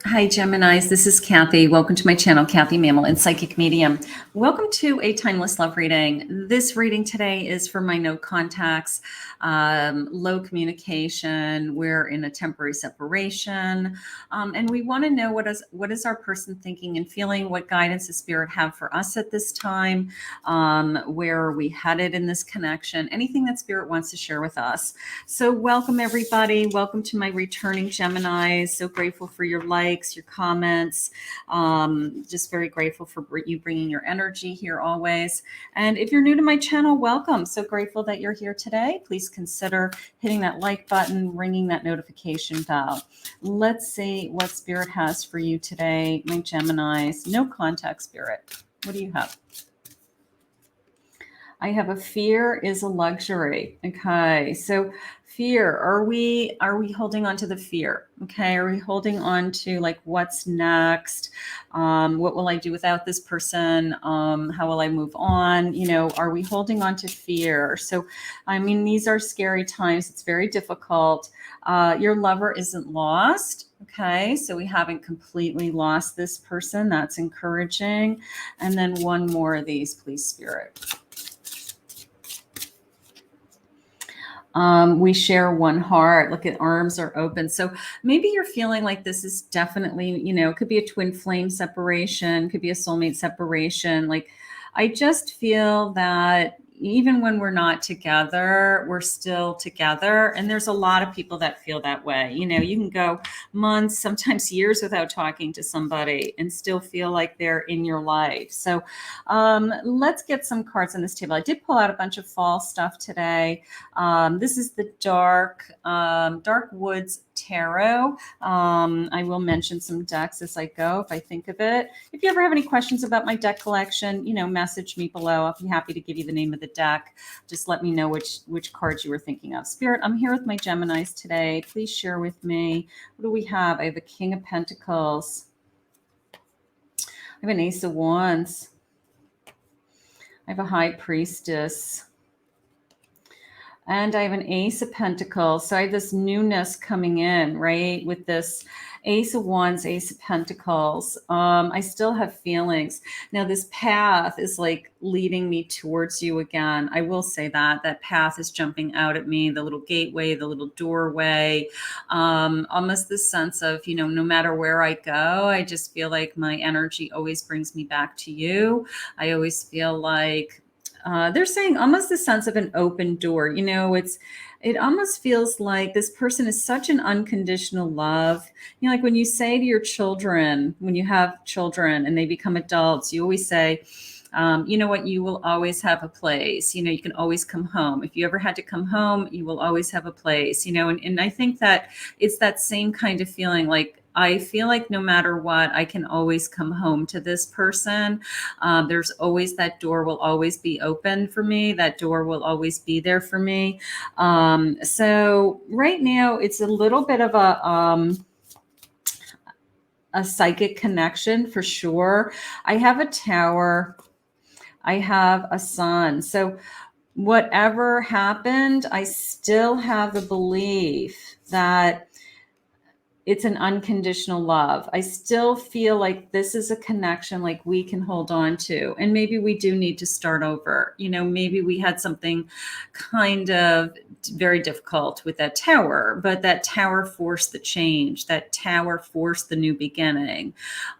Hi, Geminis. This is Kathy. Welcome to my channel, Kathy Mamolen, Psychic Medium. Welcome to a Timeless Love reading. This reading today is for my no contacts, low communication. We're in a temporary separation, and we want to know what is our person thinking and feeling. What guidance does Spirit have for us at this time? Where are we headed in this connection? Anything that Spirit wants to share with us. So, welcome everybody. Welcome to my returning Geminis. So grateful for your likes, your comments. Just very grateful for you bringing your energy here always. And if you're new to my channel, welcome. So grateful that you're here today. Please consider hitting that like button, ringing that notification bell. Let's see what Spirit has for you today, my Geminis. No contact, Spirit. What do you have? I have a fear is a luxury. Okay, so fear, are we holding on to the fear? Okay, are we holding on to like what's next? What will I do without this person? How will I move on? You know, are we holding on to fear? So, I mean, these are scary times. It's very difficult. Your lover isn't lost. Okay, so we haven't completely lost this person. That's encouraging. And then one more of these, please, Spirit. We share one heart. Look at arms are open. So maybe you're feeling like this is definitely, you know, it could be a twin flame separation, could be a soulmate separation. Like, I just feel that even when we're not together, we're still together. And there's a lot of people that feel that way. You know, you can go months, sometimes years without talking to somebody and still feel like they're in your life. So let's get some cards on this table. I did pull out a bunch of fall stuff today. This is the Dark Woods Tarot. I will mention some decks as I go if I think of it. If you ever have any questions about my deck collection, you know, message me below. I'll be happy to give you the name of the deck. Just let me know which cards you were thinking of. Spirit, I'm here with my Geminis today. Please share with me. What do we have? I have a King of Pentacles. I have an Ace of Wands. I have a High Priestess. And I have an Ace of Pentacles. So I have this newness coming in, right? With this Ace of Wands, Ace of Pentacles. I still have feelings. Now this path is like leading me towards you again. I will say that path is jumping out at me, the little gateway, the little doorway, almost this sense of, you know, no matter where I go, I just feel like my energy always brings me back to you. I always feel like they're saying almost the sense of an open door. You know, it almost feels like this person is such an unconditional love. You know, like when you say to your children, when you have children and they become adults, you always say, you know what, you will always have a place. You know, you can always come home. If you ever had to come home, you will always have a place, you know, and I think that it's that same kind of feeling. Like, I feel like no matter what, I can always come home to this person. There's always that door will always be open for me. That door will always be there for me. So right now it's a little bit of a psychic connection for sure. I have a Tower. I have a Sun. So whatever happened, I still have the belief that it's an unconditional love. I still feel like this is a connection like we can hold on to. And maybe we do need to start over. You know, maybe we had something kind of very difficult with that tower, but that tower forced the change. That tower forced the new beginning.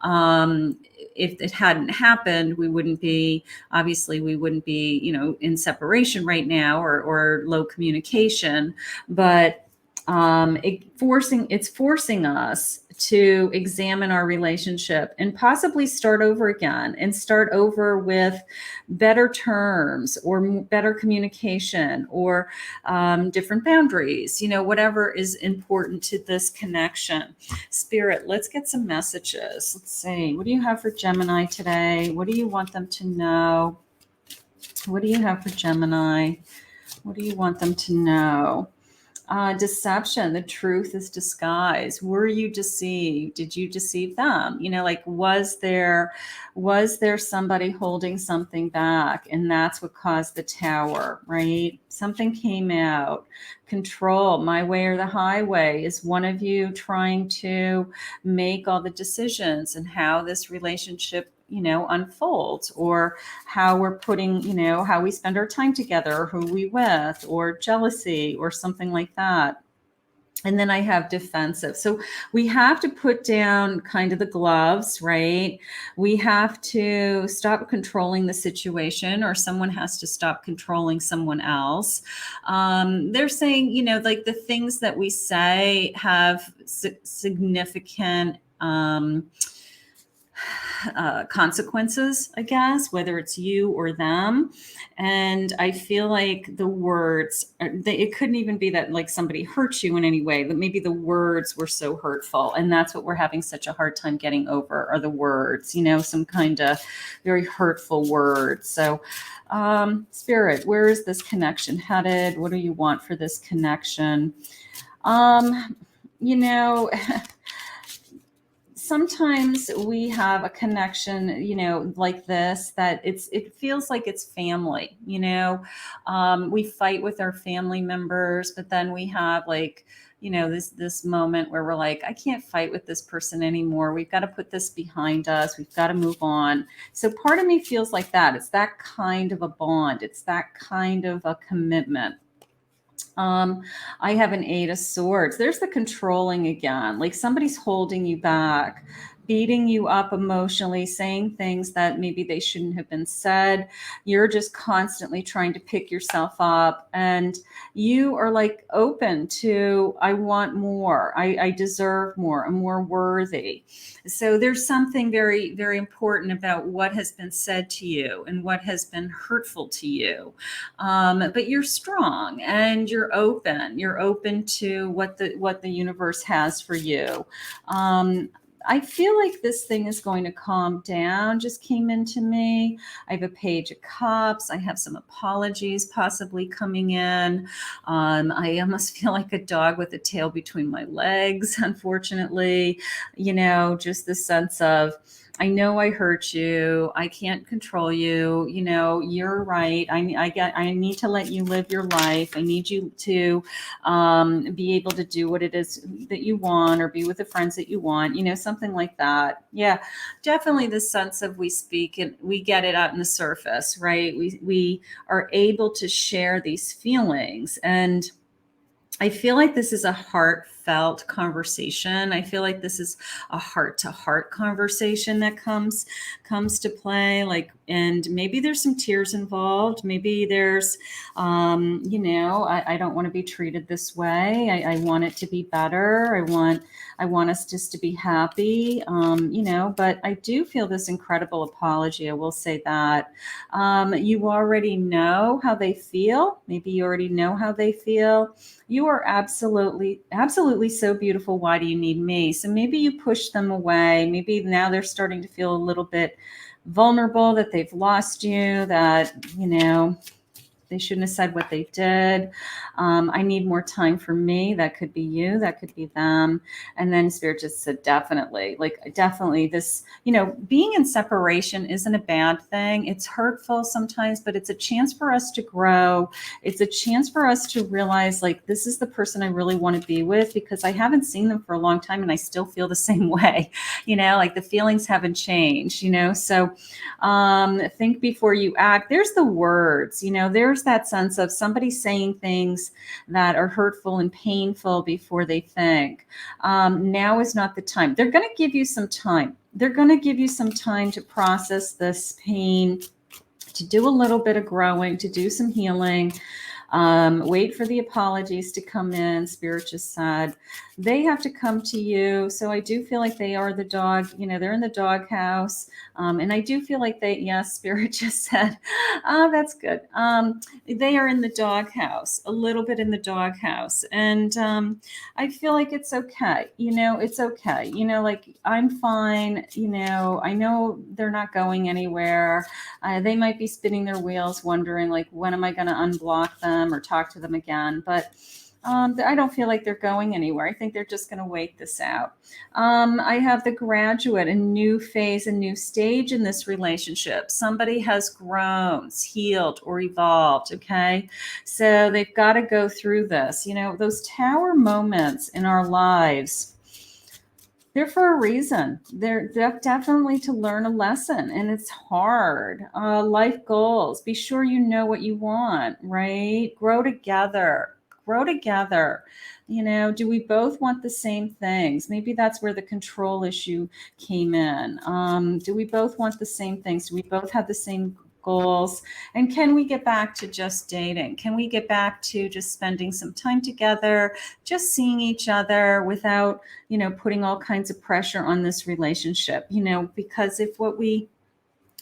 If it hadn't happened, we wouldn't be, obviously we wouldn't be, you know, in separation right now or low communication, but it's forcing us to examine our relationship and possibly start over again and start over with better terms or better communication or different boundaries, you know, whatever is important to this connection. Spirit, let's get some messages. Let's see. What do you have for Gemini today? What do you want them to know? What do you have for Gemini? What do you want them to know? Deception. The truth is disguised. Were you deceived? Did you deceive them? Like, was there somebody holding something back? And that's what caused the tower, right? Something came out. Control, my way or the highway. Is one of you trying to make all the decisions and how this relationship unfolds, or how we're putting, how we spend our time together, or who we with, or jealousy, or something like that. And then I have defensive. So we have to put down kind of the gloves, right? We have to stop controlling the situation, or someone has to stop controlling someone else. They're saying, like the things that we say have significant consequences, I guess, whether it's you or them. And I feel like the words, it couldn't even be that like somebody hurt you in any way, but maybe the words were so hurtful. And that's what we're having such a hard time getting over, are the words, some kind of very hurtful words. So Spirit, where is this connection headed? What do you want for this connection? Sometimes we have a connection, like this, that it feels like it's family. We fight with our family members, but then we have like, this moment where we're like, I can't fight with this person anymore. We've got to put this behind us. We've got to move on. So part of me feels like that. It's that kind of a bond. It's that kind of a commitment. I have an 8 of Swords. There's the controlling again. Like somebody's holding you back, beating you up emotionally, saying things that maybe they shouldn't have been said. You're just constantly trying to pick yourself up, and you are like open to, I want more. I deserve more. I'm more worthy. So there's something very, very important about what has been said to you and what has been hurtful to you. But you're strong and you're open. You're open to what the universe has for you. I feel like this thing is going to calm down, just came into me. I have a Page of Cups. I have some apologies possibly coming in. I almost feel like a dog with a tail between my legs, unfortunately. Just the sense of, I know I hurt you. I can't control you. You're right. I need to let you live your life. I need you to be able to do what it is that you want, or be with the friends that you want, something like that. Yeah, definitely the sense of we speak and we get it out in the surface, right? We are able to share these feelings. And I feel like this is a heartfelt conversation. I feel like this is a heart-to-heart conversation that comes to play. Like, and maybe there's some tears involved. Maybe there's, I don't want to be treated this way. I want it to be better. I want us just to be happy. But I do feel this incredible apology. I will say that. You already know how they feel. Maybe you already know how they feel. You are absolutely, absolutely so beautiful. Why do you need me? So maybe you push them away. Maybe now they're starting to feel a little bit vulnerable, that they've lost you, that, they shouldn't have said what they did. I need more time for me. That could be you. That could be them. And then Spirit just said, definitely this, being in separation isn't a bad thing. It's hurtful sometimes, but it's a chance for us to grow. It's a chance for us to realize, like, this is the person I really want to be with, because I haven't seen them for a long time and I still feel the same way, like the feelings haven't changed, So think before you act. There's the words, there's that sense of somebody saying things that are hurtful and painful before they think. Now is not the time. They're going to give you some time. They're going to give you some time to process this pain, to do a little bit of growing, to do some healing. Wait for the apologies to come in. Spirit just said they have to come to you. So I do feel like they are the dog, they're in the doghouse. And I do feel like Spirit just said, oh, that's good. They are in the doghouse, a little bit in the doghouse. And I feel like it's okay. It's okay. Like, I'm fine. I know they're not going anywhere. They might be spinning their wheels wondering, like, when am I going to unblock them or talk to them again? But I don't feel like they're going anywhere. I think they're just going to wait this out. I have the graduate, a new phase, a new stage in this relationship. Somebody has grown, healed, or evolved. Okay. So they've got to go through this. You know, those tower moments in our lives, they're for a reason. They're definitely to learn a lesson, and it's hard. Life goals. Be sure you know what you want, right? Grow together. Grow together. You know, do we both want the same things? Maybe that's where the control issue came in. Do we both want the same things? Do we both have the same goals? And can we get back to just dating? Can we get back to just spending some time together, just seeing each other without, you know, putting all kinds of pressure on this relationship? You know, because if what we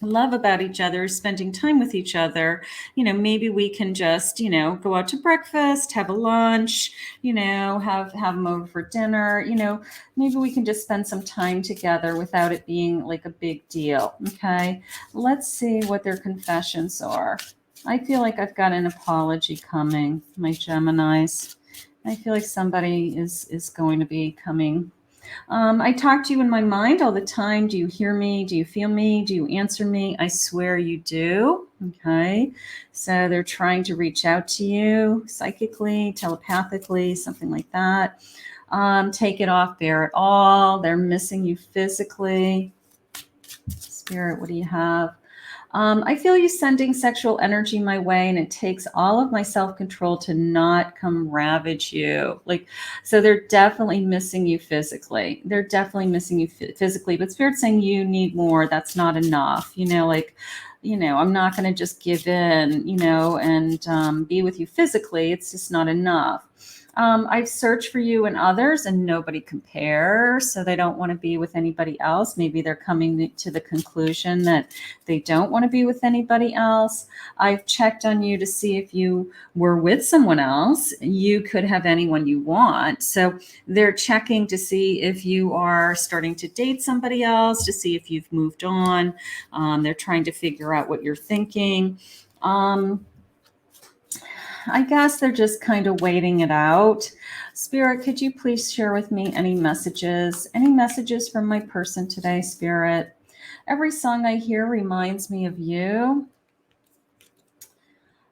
love about each other is spending time with each other, you know, maybe we can just, you know, go out to breakfast, have a lunch, you know, have them over for dinner, you know, maybe we can just spend some time together without it being like a big deal. Okay, let's see what their confessions are. I feel like I've got an apology coming, my Geminis. I feel like somebody is going to be coming. I talk to you in my mind all the time. Do you hear me? Do you feel me? Do you answer me? I swear you do. Okay. So they're trying to reach out to you psychically, telepathically, something like that. Take it off, bear it all. They're missing you physically. Spirit, what do you have? I feel you sending sexual energy my way, and it takes all of my self-control to not come ravage you. Like, so they're definitely missing you physically. They're definitely missing you physically, but Spirit's saying you need more. That's not enough. You know, like, you know, I'm not going to just give in, you know, and be with you physically. It's just not enough. I've searched for you and others, and nobody compares, so they don't want to be with anybody else. Maybe they're coming to the conclusion that they don't want to be with anybody else. I've checked on you to see if you were with someone else. You could have anyone you want. So they're checking to see if you are starting to date somebody else, to see if you've moved on. They're trying to figure out what you're thinking. I guess they're just kind of waiting it out. Spirit, could you please share with me any messages from my person today, Spirit? Every song I hear reminds me of you.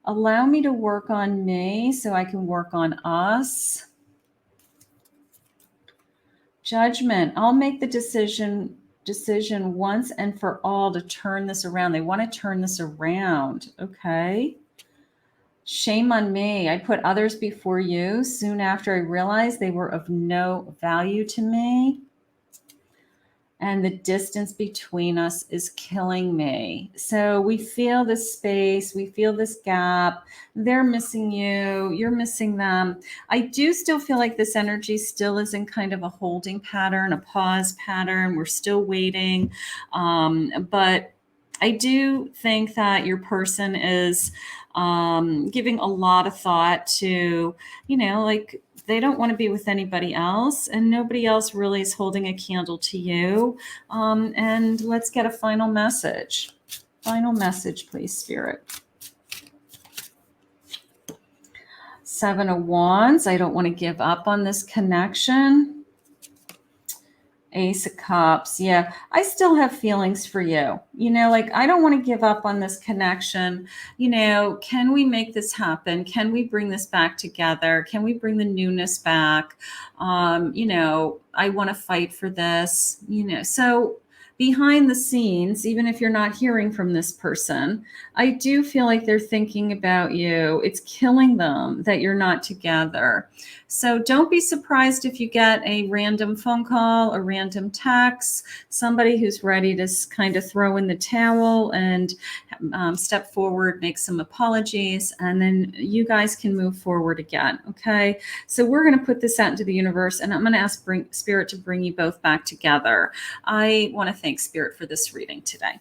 Allow me to work on me so I can work on us. Judgment. I'll make the decision once and for all to turn this around. They want to turn this around. Okay. Shame on me. I put others before you soon after I realized they were of no value to me. And the distance between us is killing me. So we feel this space, we feel this gap. They're missing you, you're missing them. I do still feel like this energy still is in kind of a holding pattern, a pause pattern. We're still waiting. But I do think that your person is giving a lot of thought to, you know, like they don't want to be with anybody else, and nobody else really is holding a candle to you. And let's get a final message. Final message, please, Spirit. Seven of Wands. I don't want to give up on this connection. Ace of Cups. Yeah, I still have feelings for you. You know, like I don't want to give up on this connection. You know, can we make this happen? Can we bring this back together? Can we bring the newness back? You know, I want to fight for this, you know. So behind the scenes, even if you're not hearing from this person, I do feel like they're thinking about you. It's killing them that you're not together. So don't be surprised if you get a random phone call, a random text, somebody who's ready to kind of throw in the towel and step forward, make some apologies, and then you guys can move forward again. Okay. So we're going to put this out into the universe, and I'm going to ask Spirit to bring you both back together. I want to thank Spirit for this reading today.